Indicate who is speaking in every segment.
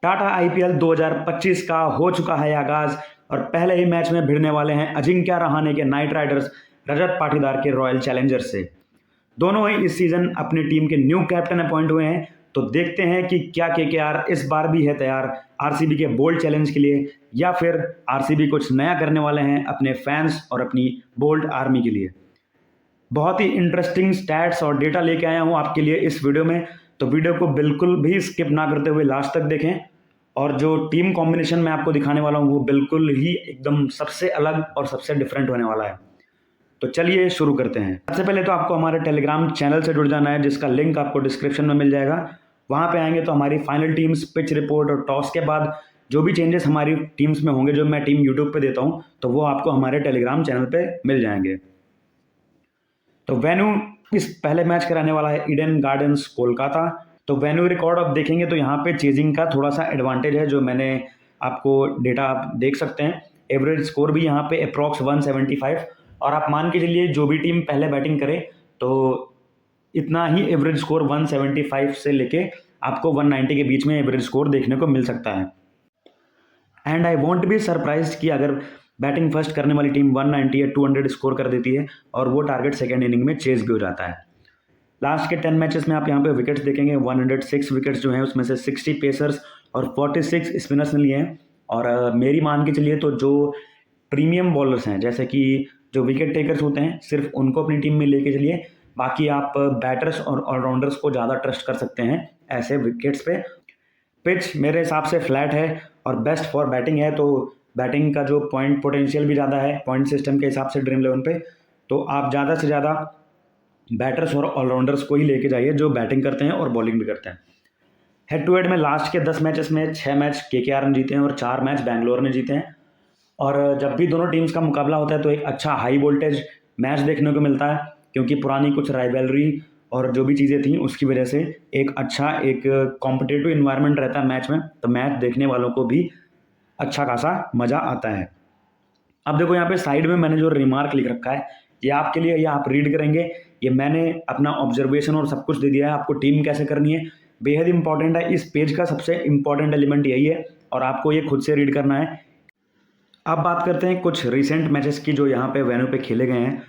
Speaker 1: Tata IPL 2025 का हो चुका है आगाज और पहले ही मैच में भिड़ने वाले हैं अजिंक्य रहाणे के नाइट राइडर्स रजत पाटीदार के रॉयल चैलेंजर्स से। दोनों ही इस सीजन अपनी टीम के न्यू कैप्टन अपॉइंट हुए हैं, तो देखते हैं कि क्या केकेआर इस बार भी है तैयार आरसीबी के बोल्ड चैलेंज के लिए, या फिर आरसीबी कुछ नया करने वाले हैं अपने फैंस और अपनी बोल्ड आर्मी के लिए। बहुत ही इंटरेस्टिंग स्टैट्स और डेटा लेके आया हूँ आपके लिए इस वीडियो में, तो वीडियो को बिल्कुल भी स्किप ना करते हुए लास्ट तक देखें। और जो टीम कॉम्बिनेशन मैं आपको दिखाने वाला हूँ वो बिल्कुल ही एकदम सबसे अलग और सबसे डिफरेंट होने वाला है। तो चलिए शुरू करते हैं। सबसे पहले तो आपको हमारे टेलीग्राम चैनल से जुड़ जाना है, जिसका लिंक आपको डिस्क्रिप्शन में मिल जाएगा। वहाँ पे आएंगे तो हमारी फाइनल टीम्स, पिच रिपोर्ट और टॉस के बाद जो भी चेंजेस हमारी टीम्स में होंगे, जो मैं टीम यूट्यूब पे देता हूँ, तो वो आपको हमारे टेलीग्राम चैनल पे मिल जाएंगे। तो वेन्यू इस पहले मैच कराने वाला है ईडन गार्डन्स कोलकाता। तो वेन्यू रिकॉर्ड आप देखेंगे तो यहाँ पे चेजिंग का थोड़ा सा एडवांटेज है, जो मैंने आपको डेटा आप देख सकते हैं। एवरेज स्कोर भी यहाँ पे अप्रॉक्स 175, और आप मान के चलिए जो भी टीम पहले बैटिंग करे तो इतना ही एवरेज स्कोर 175 से लेके आपको 190 के बीच में एवरेज स्कोर देखने को मिल सकता है। And I want be surprise कि अगर बैटिंग फर्स्ट करने वाली टीम 190 या 200 स्कोर कर देती है और वो टारगेट सेकेंड इनिंग में चेज भी हो जाता है। लास्ट के 10 मैचेस में आप यहाँ पे विकेट्स देखेंगे, 106 विकेट्स जो हैं उसमें से 60 पेसर्स और 46 स्पिनर्स ने लिए हैं। और मेरी मान के चलिए तो जो प्रीमियम बॉलर्स हैं, जैसे कि जो विकेट टेकर्स होते हैं, सिर्फ उनको अपनी टीम में लेके चलिए। बाकी आप बैटर्स और ऑलराउंडर्स को ज़्यादा ट्रस्ट कर सकते हैं ऐसे विकेट्स पे। पिच मेरे हिसाब से फ्लैट है और बेस्ट फॉर बैटिंग है, तो बैटिंग का जो पॉइंट पोटेंशियल भी ज़्यादा है पॉइंट सिस्टम के हिसाब से ड्रीम 11 पे। तो आप ज़्यादा से ज़्यादा बैटर्स और ऑलराउंडर्स को ही लेके जाइए जो बैटिंग करते हैं और बॉलिंग भी करते हैं। हेड टू हेड में लास्ट के 10 मैचेस में 6 मैच केकेआर ने जीते हैं और 4 मैच बैंगलोर ने जीते हैं। और जब भी दोनों टीम्स का मुकाबला होता है तो एक अच्छा हाई वोल्टेज मैच देखने को मिलता है, क्योंकि पुरानी कुछ राइवलरी और जो भी चीज़ें थी उसकी वजह से एक अच्छा एक कॉम्पिटिटिव इन्वायरमेंट रहता है मैच में, तो मैच देखने वालों को भी अच्छा खासा मज़ा आता है। अब देखो यहाँ पे साइड में मैंने जो रिमार्क लिख रखा है ये आपके लिए, ये आप रीड करेंगे। ये मैंने अपना ऑब्जर्वेशन और सब कुछ दे दिया है, आपको टीम कैसे करनी है बेहद इंपॉर्टेंट है। इस पेज का सबसे इंपॉर्टेंट एलिमेंट यही है और आपको ये खुद से रीड करना है। अब बात करते हैं कुछ रिसेंट मैचेस की जो यहाँ पे वेन्यू पे खेले गए हैं।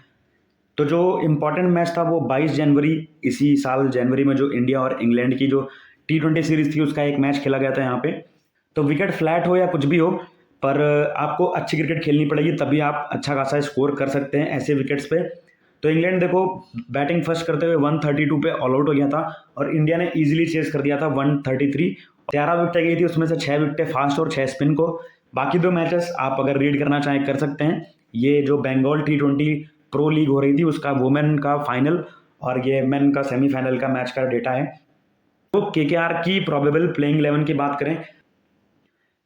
Speaker 1: तो जो इम्पोर्टेंट मैच था वो 22 जनवरी इसी साल जनवरी में जो इंडिया और इंग्लैंड की जो T20 सीरीज़ थी उसका एक मैच खेला गया था यहाँ पे। तो विकेट फ्लैट हो या कुछ भी हो, पर आपको अच्छी क्रिकेट खेलनी पड़ेगी, तभी आप अच्छा खासा स्कोर कर सकते हैं ऐसे विकेट्स पे। तो इंग्लैंड देखो बैटिंग फर्स्ट करते हुए 132 पे ऑल आउट हो गया था और इंडिया ने ईजिली चेस कर दिया था 133। 13 विकेटें गई थी, उसमें से 6 विकेटें फास्ट और 6 स्पिन को। बाकी 2 मैचेस आप अगर रीड करना चाहें कर सकते हैं। ये जो बंगाल T20 प्रो लीग हो रही थी उसका वुमेन का फाइनल और ये मेन का सेमीफाइनल का मैच का डेटा है। तो केकेआर की प्रोबेबल प्लेइंग 11 की बात करें,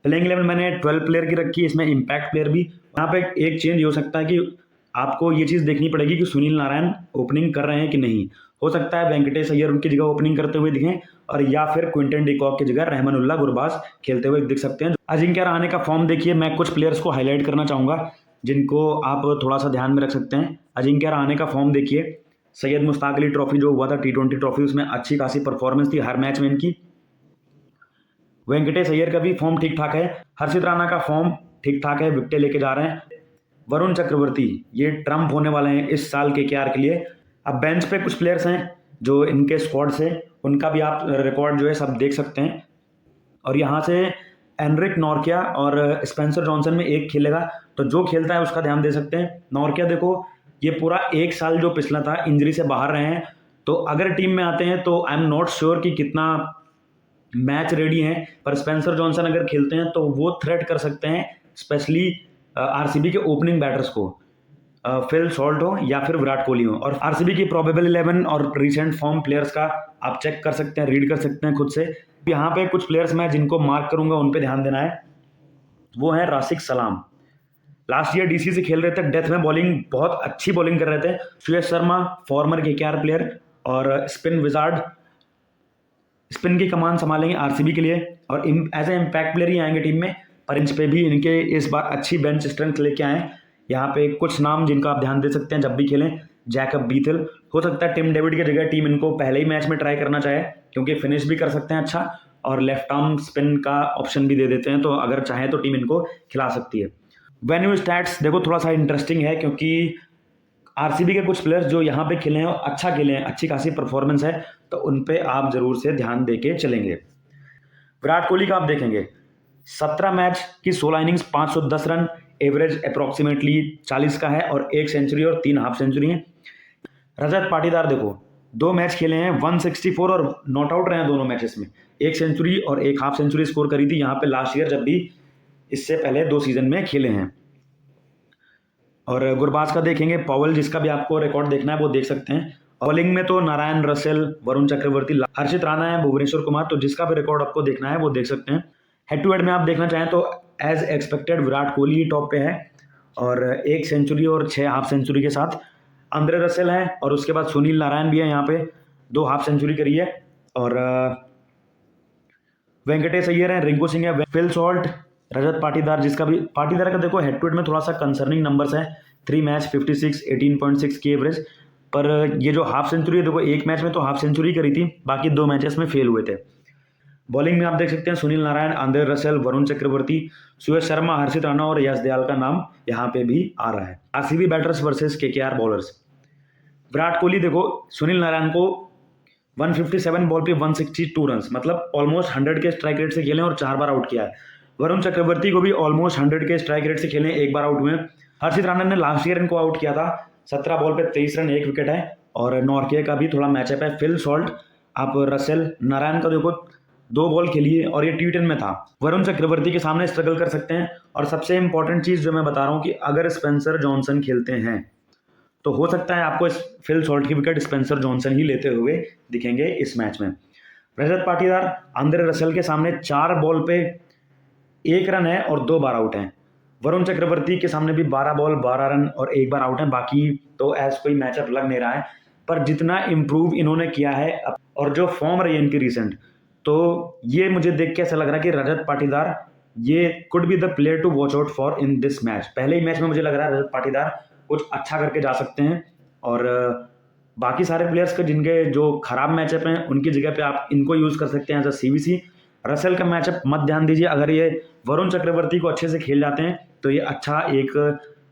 Speaker 1: प्लेइंग 11 मैंने 12 प्लेयर की रखी है, इसमें इम्पैक्ट प्लेयर भी। यहाँ पे एक चेंज हो सकता है कि आपको ये चीज़ देखनी पड़ेगी कि सुनील नारायण ओपनिंग कर रहे हैं कि नहीं। हो सकता है वेंकटेश अय्यर उनकी जगह ओपनिंग करते हुए दिखें, और या फिर क्विंटन डिकॉक की जगह रहमानुल्लाह गुरबाज खेलते हुए दिख सकते हैं। अजिंक्य रहाणे का फॉर्म देखिए, मैं कुछ प्लेयर्स को हाईलाइट करना चाहूँगा जिनको आप थोड़ा सा ध्यान में रख सकते हैं। अजिंक्य रहाणे का फॉर्म देखिए, सैयद मुश्ताक अली ट्रॉफी जो हुआ था T20 ट्रॉफी, उसमें अच्छी खासी परफॉर्मेंस थी हर मैच में इनकी। वेंकटेश अय्यर का भी फॉर्म ठीक ठाक है, हर्षित राणा का फॉर्म ठीक ठाक है, विकेटें लेके जा रहे हैं। वरुण चक्रवर्ती ये ट्रम्प होने वाले हैं इस साल केकेआर के लिए। अब बेंच पे कुछ प्लेयर्स हैं जो इनके स्क्वाड से, उनका भी आप रिकॉर्ड जो है सब देख सकते हैं। और यहाँ से एनरिक नॉर्किया और स्पेंसर जॉनसन में एक खेलेगा, तो जो खेलता है उसका ध्यान दे सकते हैं। नॉर्किया देखो ये पूरा 1 साल जो पिछला था इंजरी से बाहर रहे हैं, तो अगर टीम में आते हैं तो आई एम नॉट श्योर कि कितना मैच रेडी हैं, पर स्पेंसर जॉनसन अगर खेलते हैं तो वो थ्रेट कर सकते हैं स्पेशली आरसीबी के ओपनिंग बैटर्स को, फिल सॉल्ट हो या फिर विराट कोहली हो। और आरसीबी की प्रोबेबल 11 और रिसेंट फॉर्म प्लेयर्स का आप चेक कर सकते हैं, रीड कर सकते हैं खुद से। यहाँ पे कुछ प्लेयर्स मैं जिनको मार्क करूंगा उन पे ध्यान देना है, वो है राशिक सलाम। लास्ट ईयर डीसी से खेल रहे थे, डेथ में बॉलिंग बहुत अच्छी बॉलिंग कर रहे थे। सुयश शर्मा फॉर्मर केकेआर प्लेयर और स्पिन विजार्ड, स्पिन की कमान संभालेंगे आरसीबी के लिए और एज ए इम्पैक्ट प्लेयर ही आएंगे टीम में। पर इंच पे भी इनके इस बार अच्छी बेंच स्ट्रेंथ लेके आए। यहाँ पे कुछ नाम जिनका आप ध्यान दे सकते हैं जब भी खेलें, जैकब बीथल, हो सकता है टिम डेविड की जगह टीम इनको पहले ही मैच में ट्राई करना चाहे क्योंकि फिनिश भी कर सकते हैं अच्छा, और लेफ्ट आर्म स्पिन का ऑप्शन भी दे देते हैं, तो अगर चाहे तो टीम इनको खिला सकती है। वेन्यू स्टैट्स देखो थोड़ा सा इंटरेस्टिंग है, क्योंकि आरसीबी के कुछ प्लेयर्स जो यहाँ पे खेले हैं और अच्छा खेले हैं, अच्छी खासी परफॉर्मेंस है, तो उन पे आप जरूर से ध्यान दे के चलेंगे। विराट कोहली का आप देखेंगे 17 मैच की 16 इनिंग्स, 510 रन, एवरेज अप्रॉक्सीमेटली 40 का है और 1 सेंचुरी और 3 हाफ सेंचुरी है। रजत पाटीदार देखो 2 मैच खेले हैं, 164 और नॉट आउट रहे हैं दोनों मैचेस में, 1 सेंचुरी और 1 हाफ सेंचुरी स्कोर करी थी यहाँ पे लास्ट ईयर, जब भी इससे पहले 2 सीजन में खेले हैं। और गुरबाज का देखेंगे पॉवल, जिसका भी आपको रिकॉर्ड देखना है वो देख सकते हैं। बॉलिंग में तो नारायण, रसेल, वरुण चक्रवर्ती, हर्षित राणा है, भुवनेश्वर कुमार, तो जिसका भी रिकॉर्ड आपको देखना है वो देख सकते हैं। हेड टू हेड में आप देखना चाहें तो एज एक्सपेक्टेड विराट कोहली ही टॉप पे है और 1 सेंचुरी और 6 हाफ सेंचुरी के साथ। आंद्रे रसेल है और उसके बाद सुनील नारायण भी है, यहाँ पे 2 हाफ सेंचुरी करी है। और वेंकटेश अय्यर है, रिंकू सिंह है, फिल सॉल्ट, रजत पाटीदार, जिसका भी पाटीदार का देखो हेड टू हेड में थोड़ा सा कंसर्निंग नंबर्स है, 3 मैच 56, 18.6 की एवरेज, पर ये जो हाफ सेंचुरी है देखो 1 मैच में तो हाफ सेंचुरी करी थी, बाकी 2 मैचेस में फेल हुए थे। बॉलिंग में आप देख सकते हैं सुनील नारायण, आंद्रे रसेल, वरुण चक्रवर्ती, सुयश शर्मा, हर्षित राणा और यश दयाल का नाम यहाँ पे भी आ रहा है। RCB batters versus KKR bowlers. Virat Kohli देखो सुनील नारायण को 157 बॉल पे 162 रन, मतलब ऑलमोस्ट 100 के स्ट्राइक रेट से खेले और 4 बार आउट किया है। वरुण चक्रवर्ती को भी ऑलमोस्ट 100 के स्ट्राइक रेट से खेले, 1 बार आउट हुए। हर्षित राणा ने लास्ट ईयर इनको आउट किया था, 17 बॉल पे 23 रन, 1 विकेट है। और नॉर्के का भी थोड़ा मैचअप है। फिल सॉल्ट, आप रसेल, नारायण का देखो 2 बॉल खेलिए और ये T10 में था। वरुण चक्रवर्ती के सामने स्ट्रगल कर सकते हैं। और सबसे इंपॉर्टेंट चीज़ जो मैं बता रहा हूँ कि अगर स्पेंसर जॉनसन खेलते हैं तो हो सकता है आपको फिल सॉल्ट की विकेट स्पेंसर जॉनसन ही लेते हुए दिखेंगे इस मैच में। रजत पाटीदार, आंद्रे रसेल के सामने 4 बॉल पे 1 रन है और 2 बार आउट हैं। वरुण चक्रवर्ती के सामने भी 12 बॉल 12 रन और 1 बार आउट है। बाकी तो एज कोई मैचअप लग नहीं रहा है, पर जितना इम्प्रूव इन्होंने किया है और जो फॉर्म रही है इनकी रिसेंट, तो ये मुझे देख के ऐसा लग रहा है कि रजत पाटीदार ये could be the player to watch out for in this match. पहले ही मैच में मुझे लग रहा है रजत पाटीदार कुछ अच्छा करके जा सकते हैं। और बाकी सारे प्लेयर्स के जिनके जो खराब मैचअप हैं उनकी जगह पे आप इनको यूज़ कर सकते हैं एज अ CVC। रसेल का मैचअप मत ध्यान दीजिए, अगर ये वरुण चक्रवर्ती को अच्छे से खेल जाते हैं तो ये अच्छा एक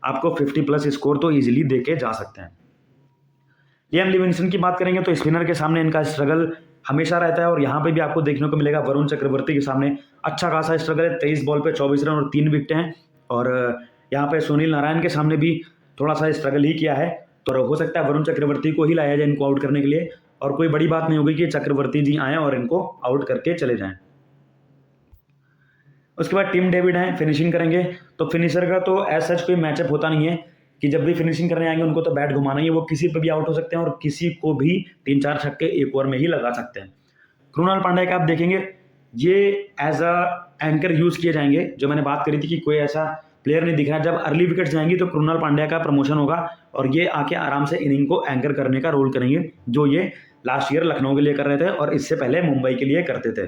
Speaker 1: आपको 50+ स्कोर तो ईजिली दे के जा सकते हैं। लियाम लिविंगस्टन की बात करेंगे तो स्पिनर के सामने इनका स्ट्रगल हमेशा रहता है और यहाँ पे भी आपको देखने को मिलेगा वरुण चक्रवर्ती के सामने अच्छा खासा स्ट्रगल है। 23 बॉल पे 24 रन और 3 विकेट हैं। और यहाँ पे सुनील नारायण के सामने भी थोड़ा सा स्ट्रगल ही किया है, तो हो सकता है वरुण चक्रवर्ती को ही लाया जाए इनको आउट करने के लिए। और कोई बड़ी बात नहीं होगी कि चक्रवर्ती जी आए और इनको आउट करके चले जाएं। उसके बाद टिम डेविड हैं, फिनिशिंग करेंगे। तो फिनिशर का तो एज सच कोई मैचअप होता नहीं है कि जब भी फिनिशिंग करने आएंगे उनको तो बैट घुमाना ही है, वो किसी पे भी आउट हो सकते हैं और किसी को भी 3-4 छक्के 1 ओवर में ही लगा सकते हैं। कृणाल पांड्या का आप देखेंगे ये एज अ एंकर यूज़ किए जाएंगे। जो मैंने बात करी थी कि कोई ऐसा प्लेयर नहीं दिख रहा, जब अर्ली विकेट जाएंगी तो कृणाल पांड्या का प्रमोशन होगा और ये आके आराम से इनिंग को एंकर करने का रोल करेंगे, जो ये लास्ट ईयर लखनऊ के लिए कर रहे थे और इससे पहले मुंबई के लिए करते थे।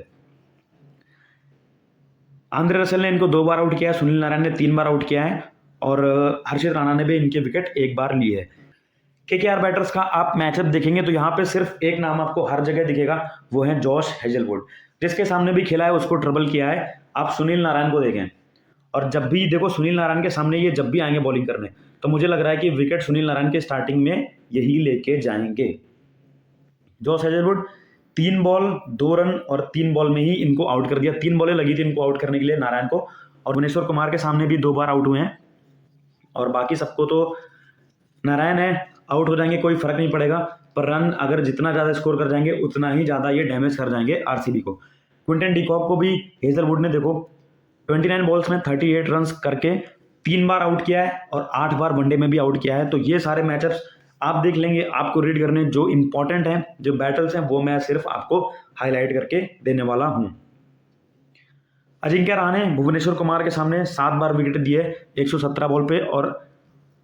Speaker 1: आंद्रे रसेल ने इनको 2 बार आउट किया है, सुनील नारायण ने 3 बार आउट किया है और हर्षित राणा ने भी इनके विकेट 1 बार लिए है। केकेआर बैटर्स का आप मैचअप देखेंगे तो यहाँ पे सिर्फ एक नाम आपको हर जगह दिखेगा, वो है जॉश हेजलवुड। जिसके सामने भी खेला है उसको ट्रबल किया है। आप सुनील नारायण को देखें और जब भी देखो सुनील नारायण के सामने ये जब भी आएंगे बॉलिंग करने तो मुझे लग रहा है कि विकेट सुनील नारायण के स्टार्टिंग में यही लेके जाएंगे। जॉश हेजलवुड 3 बॉल 2 रन और 3 बॉल में ही इनको आउट कर दिया। 3 बॉलें लगी थी इनको आउट करने के लिए नारायण को, और भुवनेश्वर कुमार के सामने भी 2 बार आउट हुए हैं। और बाकी सबको तो नारायण है, आउट हो जाएंगे कोई फर्क नहीं पड़ेगा, पर रन अगर जितना ज़्यादा स्कोर कर जाएंगे उतना ही ज़्यादा ये डैमेज कर जाएंगे आरसीबी को। क्विंटन डिकॉक को भी हेजलवुड ने देखो 29 बॉल्स में 38 रन करके 3 बार आउट किया है और 8 बार वनडे में भी आउट किया है। तो ये सारे मैचअप्स आप देख लेंगे, आपको रीड करने जो इंपॉर्टेंट हैं, जो बैटल्स हैं, वो मैं सिर्फ आपको हाईलाइट करके देने वाला हूं। अजिंक्य रहाणे भुवनेश्वर कुमार के सामने 7 बार विकेट दिए 117 बॉल पे और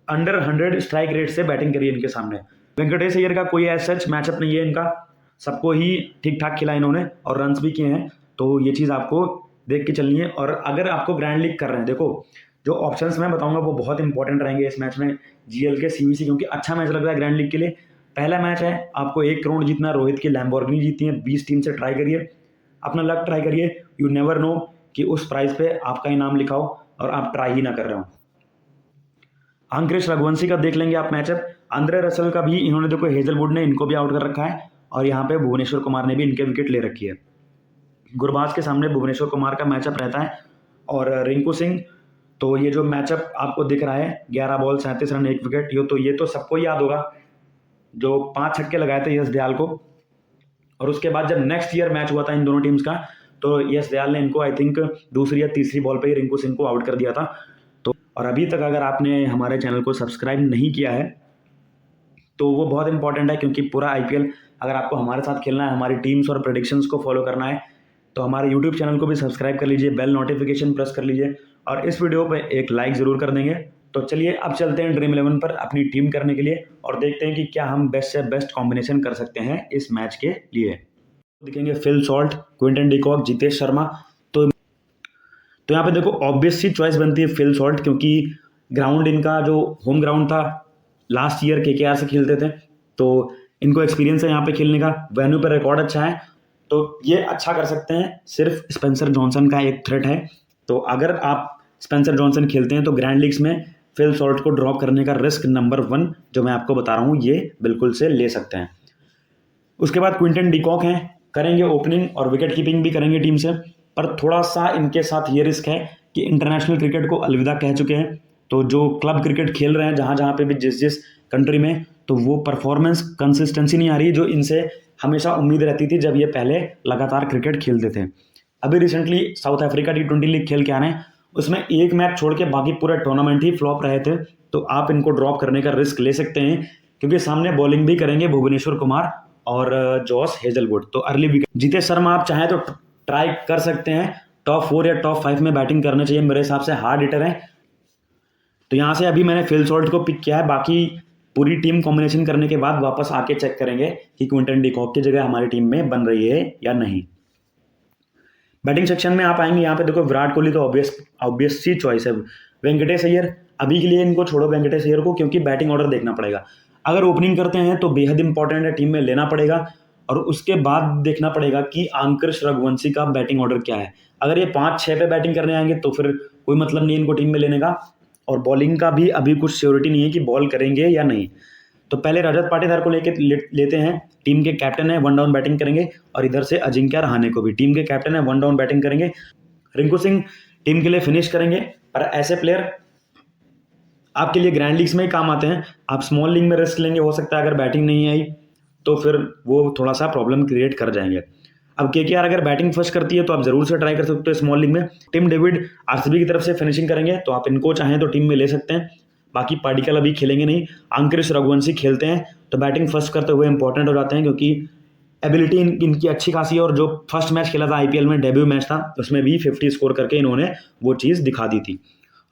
Speaker 1: अंडर 100 स्ट्राइक रेट से बैटिंग करी इनके सामने। वेंकटेश अय्यर का कोई एज सच मैचअप नहीं है इनका, सबको ही ठीक ठाक खिला इन्होंने और रन्स भी किए हैं, तो ये चीज़ आपको देख के चलनी है। और अगर आपको ग्रैंड लीग कर रहे हैं, देखो जो ऑप्शंस मैं बताऊंगा वो बहुत इंपॉर्टेंट रहेंगे इस मैच में, जीएल के सीवीसी, क्योंकि अच्छा मैच लग रहा है ग्रैंड लीग के लिए। पहला मैच है, आपको 1 करोड़ जीतना, रोहित की लैम्बोर्गिनी जीतनी है, 20 टीम से ट्राई करिए। अपना लक ट्राई करिए, यू नेवर नो कि उस प्राइस पे आपका इनाम लिखा हो और आप ट्राई ही ना कर रहे हो। अंकुश रघुवंशी का देख लेंगे आप मैचअप। आंद्रे रसल का भी इन्होंने देखो, हेजलवुड ने इनको भी आउट कर रखा है और यहाँ पे भुवनेश्वर कुमार ने भी इनके विकेट ले रखी है। गुरबाज के सामने भुवनेश्वर कुमार का मैचअप रहता है और रिंकू सिंह, तो ये जो मैचअप आपको दिख रहा है 11 बॉल 37 रन 1 विकेट, ये तो सबको याद होगा जो 5 छक्के लगाए थे यश दयाल को। और उसके बाद जब नेक्स्ट ईयर मैच हुआ था इन दोनों टीम्स का, तो यश दयाल ने इनको आई थिंक दूसरी या तीसरी बॉल पे ही रिंकू सिंह को आउट कर दिया था। तो और अभी तक अगर आपने हमारे चैनल को सब्सक्राइब नहीं किया है तो वो बहुत इंपॉर्टेंट है, क्योंकि पूरा आईपीएल अगर आपको हमारे साथ खेलना है, हमारी टीम्स और प्रेडिक्शंस को फॉलो करना है, तो हमारे यूट्यूब चैनल को भी सब्सक्राइब कर लीजिए, बेल नोटिफिकेशन प्रेस कर लीजिए और इस वीडियो पे एक लाइक ज़रूर कर देंगे। तो चलिए अब चलते हैं ड्रीम 11 पर अपनी टीम करने के लिए और देखते हैं कि क्या हम बेस्ट से बेस्ट कॉम्बिनेशन कर सकते हैं इस मैच के लिए। दिखेंगे Phil Salt, Quinton de Kock, Jitesh Sharma. तो यहाँ पे देखो ऑब्वियस सी चॉइस बनती है फिल सॉल्ट, क्योंकि ग्राउंड इनका जो होम ग्राउंड था लास्ट ईयर केकेआर से खेलते थे, तो इनको एक्सपीरियंस है यहाँ पे खेलने का, वेन्यू पर रिकॉर्ड अच्छा है, तो ये अच्छा कर सकते हैं। सिर्फ स्पेंसर जॉनसन का एक थ्रेट है, तो अगर आप स्पेंसर जॉनसन खेलते हैं तो ग्रैंड लीग्स में फिल सॉल्ट को ड्रॉप करने का रिस्क नंबर 1 जो मैं आपको बता रहा हूँ ये बिल्कुल से ले सकते हैं। उसके बाद क्विंटन डिकॉक हैं, करेंगे ओपनिंग और विकेट कीपिंग भी करेंगे टीम से, पर थोड़ा सा इनके साथ ये रिस्क है कि इंटरनेशनल क्रिकेट को अलविदा कह चुके हैं, तो जो क्लब क्रिकेट खेल रहे हैं जहाँ जहाँ पे भी जिस कंट्री में, तो वो परफॉर्मेंस कंसिस्टेंसी नहीं आ रही जो इनसे हमेशा उम्मीद रहती थी जब ये पहले लगातार क्रिकेट खेलते थे। अभी recently south Africa T20 league खेल के आ रहे हैं, उसमें एक मैच छोड़ के बाकी पूरे टूर्नामेंट ही फ्लॉप रहे थे, तो आप इनको ड्रॉप करने का रिस्क ले सकते हैं, क्योंकि सामने बॉलिंग भी करेंगे भुवनेश्वर कुमार और जॉस हेजलवुड, तो अर्ली विकेट। जितेश शर्मा आप चाहें तो ट्राई कर सकते हैं, टॉप 4 या टॉप 5 में बैटिंग करना चाहिए, मेरे हिसाब से हार्ड हिटर है। तो यहाँ से अभी मैंने फिल सॉल्ट को पिक किया है, बाकी पूरी टीम कॉम्बिनेशन करने के बाद वापस आके चेक करेंगे कि क्विंटन डिकॉक की जगह हमारी टीम में बन रही है या नहीं। बैटिंग सेक्शन में आप आएंगे, यहाँ पे देखो विराट कोहली तो ऑब्वियस सी चॉइस है। वेंकटेश अय्यर अभी के लिए इनको छोड़ो, वेंकटेश अय्यर को, क्योंकि बैटिंग ऑर्डर देखना पड़ेगा। अगर ओपनिंग करते हैं तो बेहद इंपॉर्टेंट है, टीम में लेना पड़ेगा और उसके बाद देखना पड़ेगा कि अंकुश रघुवंशी का बैटिंग ऑर्डर क्या है। अगर ये 5-6 पे बैटिंग करने आएंगे तो फिर कोई मतलब नहीं इनको टीम में लेने का, और बॉलिंग का भी अभी कुछ श्योरिटी नहीं है कि बॉल करेंगे या नहीं। तो पहले रजत पाटीदार को लेते हैं, टीम के कैप्टन है, 1 डाउन बैटिंग करेंगे, और इधर से अजिंक्य रहाणे को भी टीम के कैप्टन है, 1 डाउन बैटिंग करेंगे। रिंकू सिंह टीम के लिए फिनिश करेंगे, पर ऐसे प्लेयर आपके लिए ग्रैंड लीग्स में ही काम आते हैं, आप स्मॉल लीग में रिस्क लेंगे, हो सकता है अगर बैटिंग नहीं आई तो फिर वो थोड़ा सा प्रॉब्लम क्रिएट कर जाएंगे। अब केकेआर अगर बैटिंग फर्स्ट करती है तो आप जरूर से ट्राई कर सकते हो स्मॉल लीग में। टिम डेविड आरसीबी की तरफ से फिनिशिंग करेंगे, तो आप इनको चाहें तो टीम में ले सकते हैं। बाकी पाडिकल अभी खेलेंगे नहीं, अंकुश रघुवंशी खेलते हैं तो बैटिंग फर्स्ट करते हुए इंपॉर्टेंट हो जाते हैं, क्योंकि एबिलिटी इनकी अच्छी खासी है, और जो फर्स्ट मैच खेला था आईपीएल में, डेब्यू मैच था, उसमें भी 50 स्कोर करके इन्होंने वो चीज़ दिखा दी थी।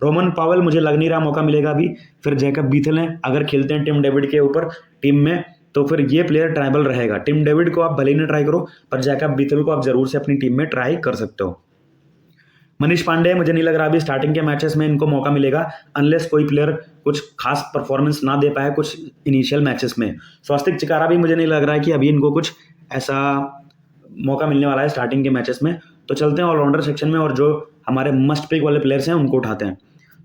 Speaker 1: रोमन पावेल मुझे लग नहीं रहा मौका मिलेगा अभी। फिर जैकब बीथल हैं, अगर खेलते हैं टिम डेविड के ऊपर टीम में तो फिर ये प्लेयर ट्रायबल रहेगा। टिम डेविड को आप भले ही ना ट्राई करो, पर जैकब बीथल को आप जरूर से अपनी टीम में ट्राई कर सकते हो। मनीष पांडे मुझे नहीं लग रहा अभी स्टार्टिंग के मैचेस में इनको मौका मिलेगा, अनलेस कोई प्लेयर कुछ खास परफॉर्मेंस ना दे पाए कुछ इनिशियल मैचेस में। स्वास्तिक चिकारा भी मुझे नहीं लग रहा है कि अभी इनको कुछ ऐसा मौका मिलने वाला है स्टार्टिंग के मैचेस में। तो चलते हैं ऑलराउंडर सेक्शन में, और जो हमारे मस्ट पिक वाले प्लेयर्स हैं उनको उठाते हैं।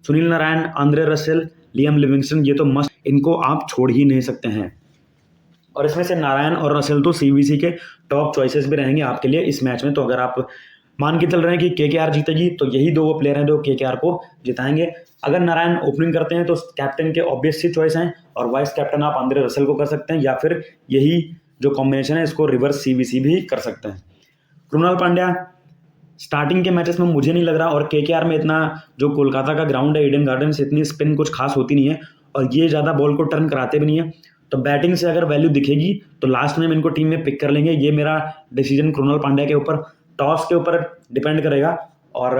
Speaker 1: Sunil Narayan, Andre Russell, Liam Livingstone, ये तो मस्ट, इनको आप छोड़ ही नहीं सकते हैं। और इसमें से नारायण और रसेल तो सीवीसी के टॉप चॉइसेस भी रहेंगे आपके लिए इस मैच में। तो अगर आप मान के चल रहे हैं कि केकेआर जीतेगी, तो यही 2 वो प्लेयर हैं जो केकेआर को जिताएंगे। अगर नारायण ओपनिंग करते हैं तो कैप्टन के ऑब्वियस सी चॉइस हैं, और वाइस कैप्टन आप आंद्रे रसेल को कर सकते हैं, या फिर यही जो कॉम्बिनेशन है इसको रिवर्स सीवीसी भी कर सकते हैं। कृणाल पांड्या स्टार्टिंग के मैचेस में मुझे नहीं लग रहा, और केकेआर में इतना जो कोलकाता का ग्राउंड है ईडन गार्डन्स, इतनी स्पिन कुछ खास होती नहीं है, और ये ज़्यादा बॉल को टर्न कराते भी नहीं है। तो बैटिंग से अगर वैल्यू दिखेगी तो लास्ट में हम इनको टीम में पिक कर लेंगे। ये मेरा डिसीजन कृणाल पांड्या के ऊपर, टॉस के ऊपर डिपेंड करेगा और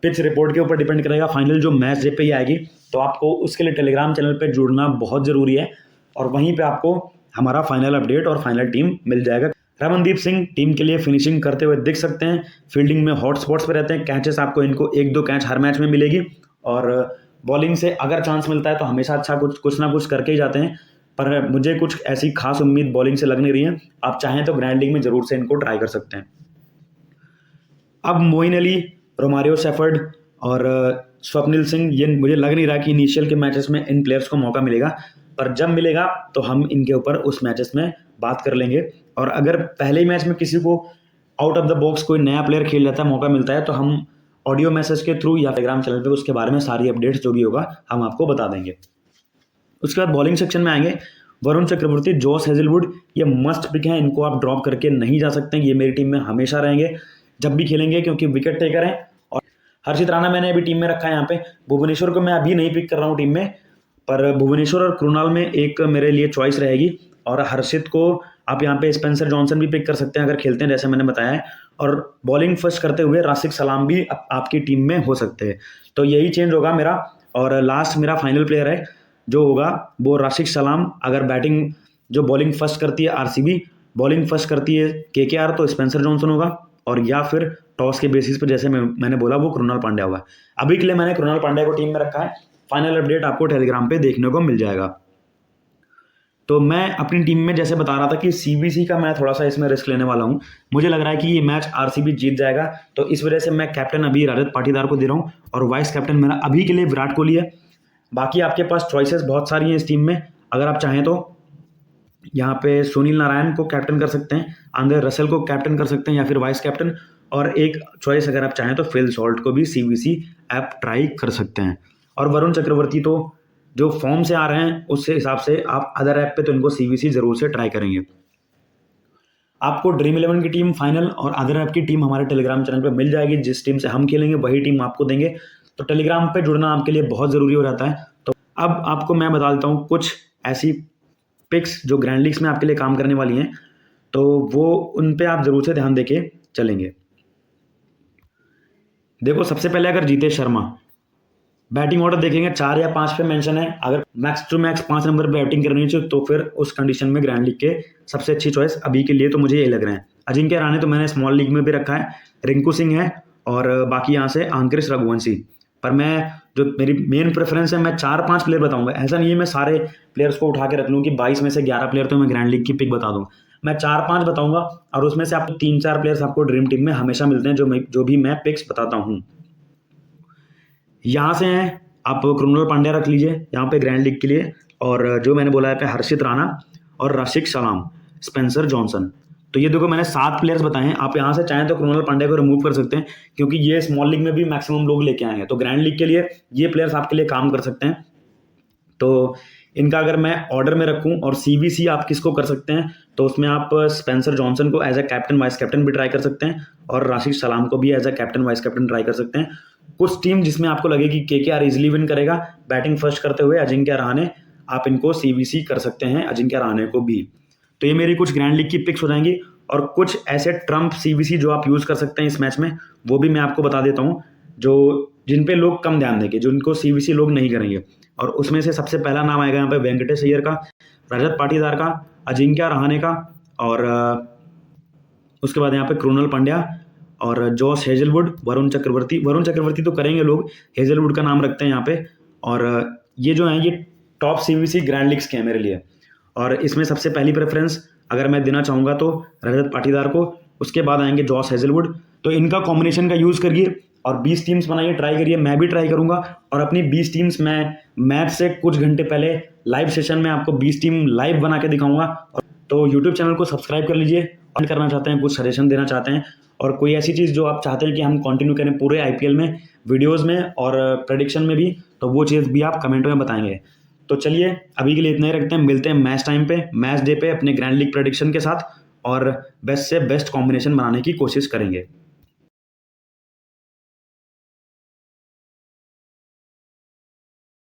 Speaker 1: पिच रिपोर्ट के ऊपर डिपेंड करेगा। फाइनल जो मैच डे पे ही आएगी, तो आपको उसके लिए टेलीग्राम चैनल पे जुड़ना बहुत ज़रूरी है, और वहीं पे आपको हमारा फाइनल अपडेट और फाइनल टीम मिल जाएगा। रमनदीप सिंह टीम के लिए फिनिशिंग करते हुए दिख सकते हैं, फील्डिंग में हॉट स्पॉट्स पे रहते हैं, कैचेस आपको इनको 1-2 कैच हर मैच में मिलेगी, और बॉलिंग से अगर चांस मिलता है तो हमेशा अच्छा कुछ ना कुछ करके ही जाते हैं, पर मुझे कुछ ऐसी खास उम्मीद बॉलिंग से लग नहीं रही है। आप चाहें तो ग्रैंड लीग में जरूर से इनको ट्राई कर सकते हैं। अब मोइन अली, रोमारियो सेफर्ड और स्वप्निल सिंह, ये मुझे लग नहीं रहा कि इनिशियल के मैचेस में इन प्लेयर्स को मौका मिलेगा, पर जब मिलेगा तो हम इनके ऊपर उस मैचेस में बात कर लेंगे। और अगर पहले ही मैच में किसी को आउट ऑफ द बॉक्स कोई नया प्लेयर खेल जाता है, मौका मिलता है, तो हम ऑडियो मैसेज के थ्रू या टेलीग्राम चैनल पे उसके बारे में सारी अपडेट्स जो भी होगा हम आपको बता देंगे। उसके बाद बॉलिंग सेक्शन में आएंगे। वरुण चक्रवर्ती, जॉस हेजलवुड, ये मस्ट पिक हैं, इनको आप ड्रॉप करके नहीं जा सकते हैं, ये मेरी टीम में हमेशा रहेंगे जब भी खेलेंगे, क्योंकि विकेट टेकर हैं। और हर्षित राणा मैंने अभी टीम में रखा है यहाँ पे। भुवनेश्वर को मैं अभी नहीं पिक कर रहा हूँ टीम में, पर भुवनेश्वर और कृणाल में एक मेरे लिए चॉइस रहेगी। और हर्षित को आप यहाँ पे स्पेंसर जॉनसन भी पिक कर सकते हैं अगर खेलते हैं, जैसे मैंने बताया है। और बॉलिंग फर्स्ट करते हुए राशिक सलाम भी आपकी टीम में हो सकते हैं। तो यही चेंज होगा मेरा। और लास्ट मेरा फाइनल प्लेयर है जो होगा वो राशिक सलाम। अगर बैटिंग जो बॉलिंग फर्स्ट करती है आरसीबी, बॉलिंग फर्स्ट करती है केकेआर, तो स्पेंसर जॉनसन होगा। और या फिर टॉस के बेसिस पर जैसे मैंने बोला वो कृणाल पांड्या होगा। अभी के लिए मैंने कृणाल पांड्या को टीम में रखा है। फाइनल अपडेट आपको टेलीग्राम पे देखने को मिल जाएगा। तो मैं अपनी टीम में जैसे बता रहा था कि सीबीसी का मैं थोड़ा सा इसमें रिस्क लेने वाला हूँ। मुझे लग रहा है कि ये मैच आरसीबी जीत जाएगा, तो इस वजह से मैं कैप्टन अभी रजत पाटीदार को दे रहा हूँ और वाइस कैप्टन मेरा अभी के लिए विराट कोहली है। बाकी आपके पास चॉइसेस बहुत सारी हैं इस टीम में। अगर आप चाहें तो यहाँ पे सुनील नारायण को कैप्टन कर सकते हैं, आंद्रे रसेल को कैप्टन कर सकते हैं या फिर वाइस कैप्टन। और एक चॉइस अगर आप चाहें तो फिल सॉल्ट को भी सीबीसी ऐप ट्राई कर सकते हैं। और वरुण चक्रवर्ती तो जो फॉर्म से आ रहे हैं उससे हिसाब से आप अदर ऐप पे तो इनको सीबीसी जरूर से ट्राई करेंगे। आपको ड्रीम 11 की टीम फाइनल और अदर ऐप की टीम हमारे टेलीग्राम चैनल पे मिल जाएगी। जिस टीम से हम खेलेंगे वही टीम आपको देंगे, तो टेलीग्राम पे जुड़ना आपके लिए बहुत ज़रूरी हो जाता है। तो अब आपको मैं बता देता हूँ कुछ ऐसी पिक्स जो ग्रैंड लीग्स में आपके लिए काम करने वाली हैं, तो वो उन पे आप जरूर से ध्यान देके चलेंगे। देखो, सबसे पहले अगर जीतेश शर्मा, बैटिंग ऑर्डर देखेंगे 4 या 5 पे मेंशन है। अगर मैक्स टू मैक्स 5 नंबर पे बैटिंग करनी चाहिए तो फिर उस कंडीशन में ग्रैंड लीग के सबसे अच्छी चॉइस अभी के लिए तो मुझे ये लग रहे हैं। अजिंक्य रहाणे तो मैंने स्मॉल लीग में भी रखा है, रिंकू सिंह है और बाकी यहाँ से अंकुरिश रघुवंशी। पर मैं जो मेरी मेन प्रेफरेंस है, मैं 4-5 प्लेयर बताऊंगा। ऐसा नहीं है मैं सारे प्लेयर्स को उठा के रख लूँ कि 22 में से 11 प्लेयर तो मैं ग्रैंड लीग की पिक बता दूँ। मैं 4-5 बताऊंगा और उसमें से आपको 3-4 प्लेयर्स आपको ड्रीम टीम में हमेशा मिलते हैं जो भी मैं पिक्स बताता हूँ। यहाँ से हैं आप कृणाल पांड्या रख लीजिए यहाँ पे ग्रैंड लीग के लिए, और जो मैंने बोला है पे हर्षित राणा और राशिक सलाम, स्पेंसर जॉनसन। तो ये देखो मैंने 7 प्लेयर्स बताए हैं। आप यहाँ से चाहें तो कृणाल पांड्या को रिमूव कर सकते हैं क्योंकि ये स्मॉल लीग में भी मैक्सिमम लोग लेके आएंगे, तो ग्रैंड लीग के लिए ये प्लेयर्स आपके लिए काम कर सकते हैं। तो इनका अगर मैं ऑर्डर में रखूं और सीबीसी आप किसको कर सकते हैं, तो उसमें आप स्पेंसर जॉनसन को as a captain vice captain भी ट्राई कर सकते हैं और राशिक सलाम को भी as a captain vice captain try कर सकते हैं। कुछ टीम जिसमें आपको लगे कि केकेआर इजीली विन करेगा बैटिंग फर्स्ट करते हुए अजिंक्य रहाणे, आप इनको सीबीसी कर सकते हैं अजिंक्य रहाणे को भी। तो ये मेरी कुछ ग्रैंड लीग की पिक्स हो जाएंगी। और कुछ ऐसे ट्रम्प सीबीसी जो आप यूज़ कर सकते हैं इस मैच में, वो भी मैं आपको बता देता हूँ, जो जिन पे लोग कम ध्यान देंगे, जिनको सीबीसी लोग नहीं करेंगे। और उसमें से सबसे पहला नाम आएगा यहाँ पे वेंकटेश अय्यर का, रजत पाटीदार का, अजिंक्य रहाणे का, और उसके बाद यहाँ पे कृणाल पांड्या और जॉस हेजलवुड, वरुण चक्रवर्ती तो करेंगे लोग, हेजलवुड का नाम रखते हैं यहाँ पे। और ये जो है ये टॉप सीबीसी ग्रैंड लीग्स के हैं मेरे लिए। और इसमें सबसे पहली प्रेफरेंस अगर मैं देना चाहूँगा तो रजत पाटीदार को, उसके बाद आएंगे जॉस हेजलवुड। तो इनका कॉम्बिनेशन का यूज़ करिए और 20 टीम्स बनाइए, ट्राई करिए। मैं भी ट्राई करूंगा और अपनी 20 टीम्स मैं मैच से कुछ घंटे पहले लाइव सेशन में आपको 20 टीम लाइव बना के दिखाऊंगा। तो यूट्यूब चैनल को सब्सक्राइब कर लीजिए, और करना चाहते हैं, कुछ सजेशन देना चाहते हैं और कोई ऐसी चीज़ जो आप चाहते हैं कि हम कंटिन्यू करें पूरे आईपीएल में, वीडियोज़ में और प्रेडिक्शन में भी, तो वो चीज़ भी आप कमेंट में बताएंगे। तो चलिए अभी के लिए इतना ही रखते हैं, मिलते हैं मैच टाइम पे, मैच डे पे अपने ग्रैंड लीग प्रेडिक्शन के साथ, और बेस्ट से बेस्ट कॉम्बिनेशन बनाने की कोशिश करेंगे।